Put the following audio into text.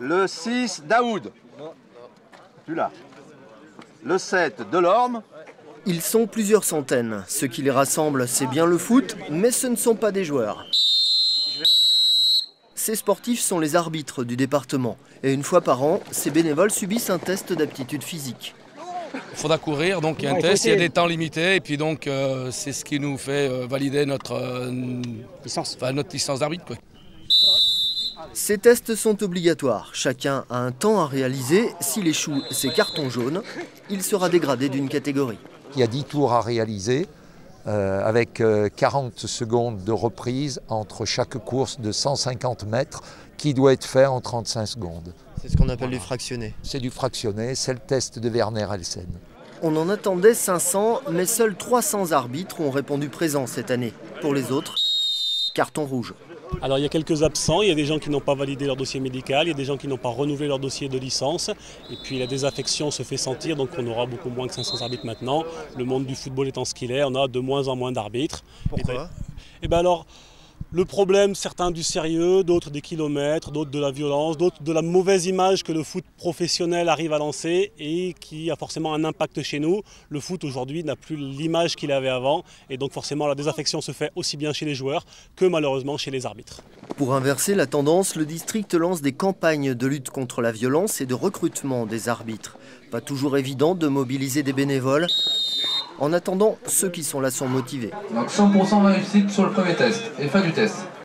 Le 6, Daoud. Tu l'as. Le 7, Delorme. Ils sont plusieurs centaines. Ce qui les rassemble, c'est bien le foot, mais ce ne sont pas des joueurs. Ces sportifs sont les arbitres du département. Et une fois par an, ces bénévoles subissent un test d'aptitude physique. Il faudra courir, donc il y a un test, il y a des temps limités, et puis donc c'est ce qui nous fait valider notre licence d'arbitre, quoi. Ces tests sont obligatoires. Chacun a un temps à réaliser. S'il échoue, c'est carton jaune. Il sera dégradé d'une catégorie. Il y a 10 tours à réaliser avec 40 secondes de reprise entre chaque course de 150 mètres qui doit être fait en 35 secondes. C'est ce qu'on appelle du fractionné. C'est du fractionné, c'est le test de Werner-Elsen. On en attendait 500, mais seuls 300 arbitres ont répondu présent cette année. Pour les autres, carton rouge. Alors il y a quelques absents, il y a des gens qui n'ont pas validé leur dossier médical, il y a des gens qui n'ont pas renouvelé leur dossier de licence. Et puis la désaffection se fait sentir, donc on aura beaucoup moins que 500 arbitres maintenant. Le monde du football étant ce qu'il est, on a de moins en moins d'arbitres. Pourquoi ? Alors, le problème, certains du sérieux, d'autres des kilomètres, d'autres de la violence, d'autres de la mauvaise image que le foot professionnel arrive à lancer et qui a forcément un impact chez nous. Le foot aujourd'hui n'a plus l'image qu'il avait avant et donc forcément la désaffection se fait aussi bien chez les joueurs que malheureusement chez les arbitres. Pour inverser la tendance, le district lance des campagnes de lutte contre la violence et de recrutement des arbitres. Pas toujours évident de mobiliser des bénévoles. En attendant, ceux qui sont là sont motivés. Donc 100% réussite sur le premier test et fin du test.